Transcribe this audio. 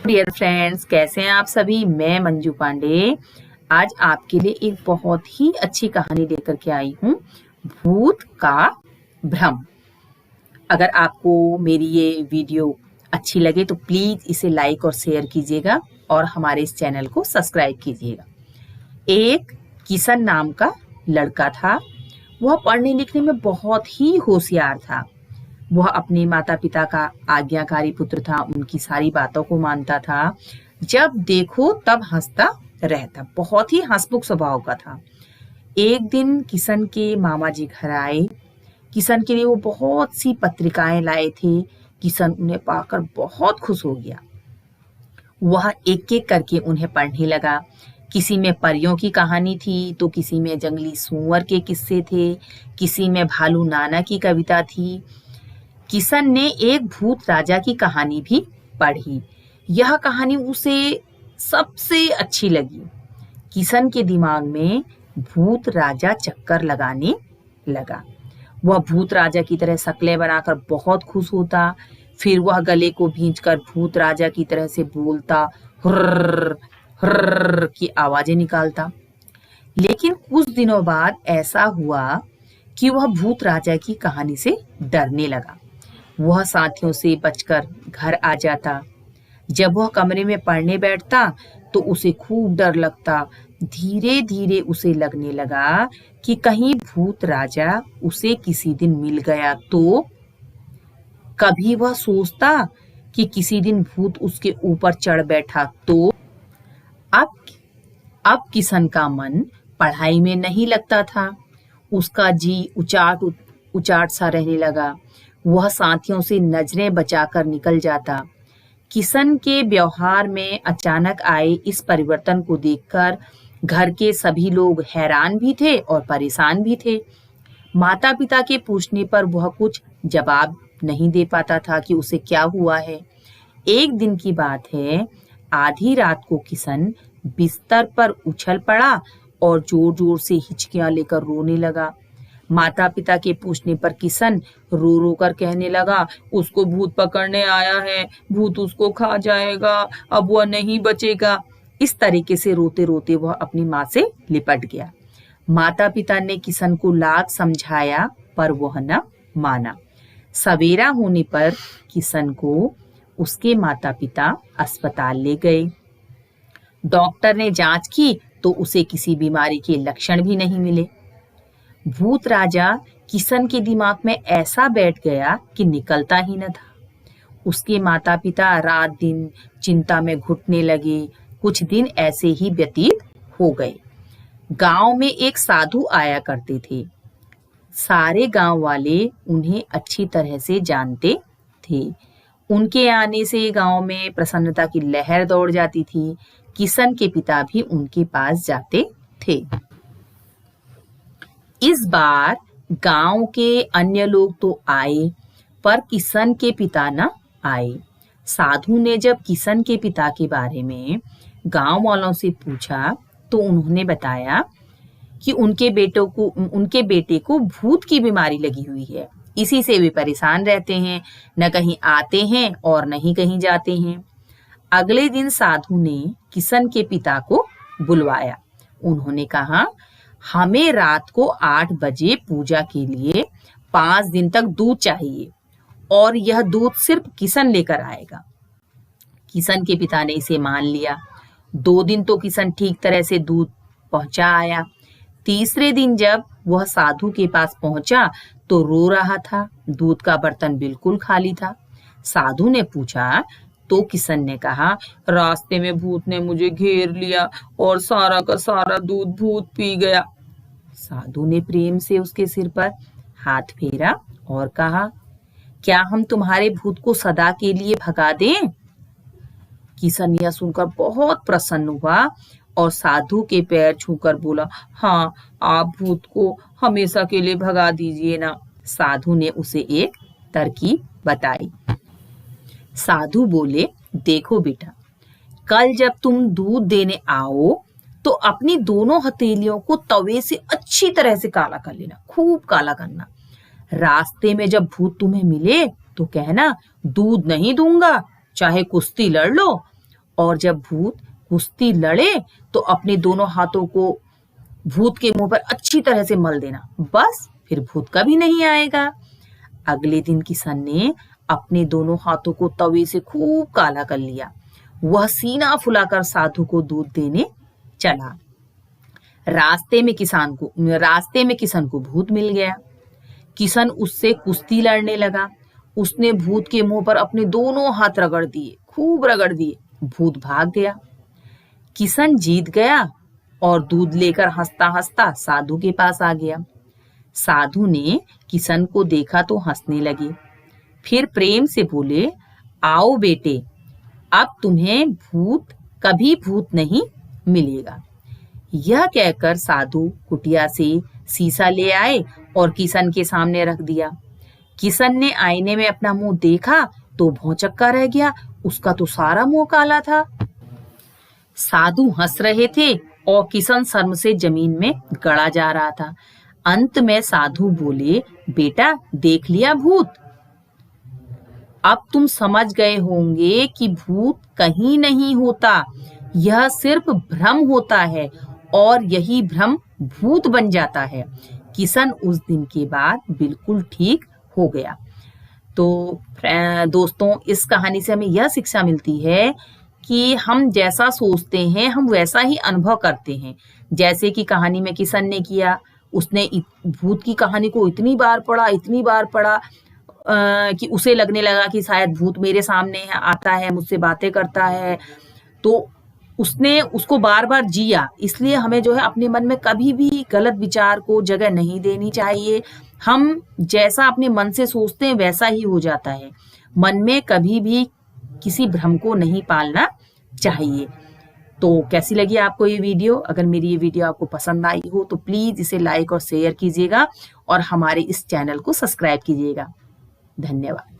Dear friends, कैसे हैं आप सभी। मैं मंजू पांडे आज आपके लिए एक बहुत ही अच्छी कहानी लेकर के आई हूँ, भूत का भ्रम। अगर आपको मेरी ये वीडियो अच्छी लगे तो प्लीज इसे लाइक और शेयर कीजिएगा और हमारे इस चैनल को सब्सक्राइब कीजिएगा। एक किशन नाम का लड़का था। वह पढ़ने लिखने में बहुत ही होशियार था। वह अपने माता पिता का आज्ञाकारी पुत्र था, उनकी सारी बातों को मानता था। जब देखो तब हंसता रहता, बहुत ही हंसमुख स्वभाव का था। एक दिन किशन के मामा जी घर आए। किशन के लिए वो बहुत सी पत्रिकाएं लाए थे। किशन उन्हें पाकर बहुत खुश हो गया। वह एक एक करके उन्हें पढ़ने लगा। किसी में परियों की कहानी थी तो किसी में जंगली सूअर के किस्से थे, किसी में भालू नाना की कविता थी। किशन ने एक भूत राजा की कहानी भी पढ़ी। यह कहानी उसे सबसे अच्छी लगी। किशन के दिमाग में भूत राजा चक्कर लगाने लगा। वह भूत राजा की तरह शक्लें बनाकर बहुत खुश होता। फिर वह गले को भींचकर भूत राजा की तरह से बोलता, हुर्र हुर्र की आवाजें निकालता। लेकिन कुछ दिनों बाद ऐसा हुआ कि वह भूत राजा की कहानी से डरने लगा। वह साथियों से बचकर घर आ जाता। जब वह कमरे में पढ़ने बैठता तो उसे खूब डर लगता। धीरे धीरे उसे लगने लगा कि कहीं भूत राजा उसे किसी दिन मिल गया तो। कभी वह सोचता कि किसी दिन भूत उसके ऊपर चढ़ बैठा तो। अब किशन का मन पढ़ाई में नहीं लगता था। उसका जी उचाट सा रहने लगा। वह साथियों से नजरें बचाकर निकल जाता। किशन के व्यवहार में अचानक आए इस परिवर्तन को देखकर घर के सभी लोग हैरान भी थे और परेशान भी थे। माता पिता के पूछने पर वह कुछ जवाब नहीं दे पाता था कि उसे क्या हुआ है। एक दिन की बात है, आधी रात को किशन बिस्तर पर उछल पड़ा और जोर जोर से हिचकियां लेकर रोने लगा। माता पिता के पूछने पर किशन रो रो कर कहने लगा, उसको भूत पकड़ने आया है, भूत उसको खा जाएगा, अब वह नहीं बचेगा। इस तरीके से रोते रोते वह अपनी माँ से लिपट गया। माता पिता ने किशन को लाख समझाया पर वह न माना। सवेरा होने पर किशन को उसके माता पिता अस्पताल ले गए। डॉक्टर ने जांच की तो उसे किसी बीमारी के लक्षण भी नहीं मिले। भूत राजा किशन के दिमाग में ऐसा बैठ गया कि निकलता ही न था। उसके माता पिता रात दिन चिंता में घुटने लगे। कुछ दिन ऐसे ही व्यतीत हो गए। गांव में एक साधु आया करते थे। सारे गांव वाले उन्हें अच्छी तरह से जानते थे। उनके आने से गांव में प्रसन्नता की लहर दौड़ जाती थी। किशन के पिता भी उनके पास जाते थे। इस बार गांव के अन्य लोग तो आए पर किशन के पिता न आए। साधु ने जब किशन के पिता के बारे में गांव वालों से पूछा तो उन्होंने बताया कि उनके बेटे को भूत की बीमारी लगी हुई है। इसी से वे परेशान रहते हैं, न कहीं आते हैं और न ही कहीं जाते हैं। अगले दिन साधु ने किशन के पिता को बुलवाया। उन्होंने कहा, हमें रात को 8 बजे पूजा के लिए 5 दिन तक दूध चाहिए और यह दूध सिर्फ किशन लेकर आएगा। किशन के पिता ने इसे मान लिया। 2 दिन तो किशन ठीक तरह से दूध पहुंचा आया। तीसरे दिन जब वह साधु के पास पहुंचा तो रो रहा था। दूध का बर्तन बिल्कुल खाली था। साधु ने पूछा तो किशन ने कहा, रास्ते में भूत ने मुझे घेर लिया और सारा का सारा दूध भूत पी गया। साधु ने प्रेम से उसके सिर पर हाथ फेरा और कहा, क्या हम तुम्हारे भूत को सदा के लिए भगा दें? किशन यह सुनकर बहुत प्रसन्न हुआ और साधु के पैर छूकर बोला, हाँ, आप भूत को हमेशा के लिए भगा दीजिए ना। साधु ने उसे एक तरकीब बताई। साधु बोले, देखो बेटा, कल जब तुम दूध देने आओ तो अपनी दोनों हथेलियों को तवे से अच्छी तरह से काला कर लेना, खूब काला करना। रास्ते में जब भूत तुम्हें मिले तो कहना, दूध नहीं दूंगा, चाहे कुश्ती लड़ लो। और जब भूत कुश्ती लड़े तो अपने दोनों हाथों को भूत के मुंह पर अच्छी तरह से मल देना, बस फिर भूत कभी नहीं आएगा। अगले दिन किशन ने अपने दोनों हाथों को तवे से खूब काला कर लिया। वह सीना फुलाकर साधु को दूध देने चला। रास्ते में किशन को भूत मिल गया। किशन उससे कुश्ती लड़ने लगा। उसने भूत के मुंह पर अपने दोनों हाथ रगड़ दिए, खूब रगड़ दिए। भूत भाग गया। किशन जीत गया और दूध लेकर हंसता हंसता साधु के पास आ गया। साधु ने किशन को देखा तो हंसने लगे। फिर प्रेम से बोले, आओ बेटे, अब तुम्हें कभी भूत नहीं मिलेगा। यह कहकर साधु कुटिया से शीशा ले आए और किशन के सामने रख दिया। किशन ने आईने में अपना मुंह देखा तो भौचक्का रह गया। उसका तो सारा मुंह काला था। साधु हंस रहे थे और किशन शर्म से जमीन में गड़ा जा रहा था। अंत में साधु बोले, बेटा देख लिया भूत? अब तुम समझ गए होंगे कि भूत कहीं नहीं होता, यह सिर्फ भ्रम होता है और यही भ्रम भूत बन जाता है। किशन उस दिन के बाद बिल्कुल ठीक हो गया। तो दोस्तों, इस कहानी से हमें यह शिक्षा मिलती है कि हम जैसा सोचते हैं हम वैसा ही अनुभव करते हैं। जैसे कि कहानी में किशन ने किया, उसने भूत की कहानी को इतनी बार पढ़ा कि उसे लगने लगा कि शायद भूत मेरे सामने आता है, मुझसे बातें करता है। तो उसने उसको बार बार जिया। इसलिए हमें जो है अपने मन में कभी भी गलत विचार को जगह नहीं देनी चाहिए। हम जैसा अपने मन से सोचते हैं वैसा ही हो जाता है। मन में कभी भी किसी भ्रम को नहीं पालना चाहिए। तो कैसी लगी आपको ये वीडियो? अगर मेरी ये वीडियो आपको पसंद आई हो तो प्लीज इसे लाइक और शेयर कीजिएगा और हमारे इस चैनल को सब्सक्राइब कीजिएगा। धन्यवाद।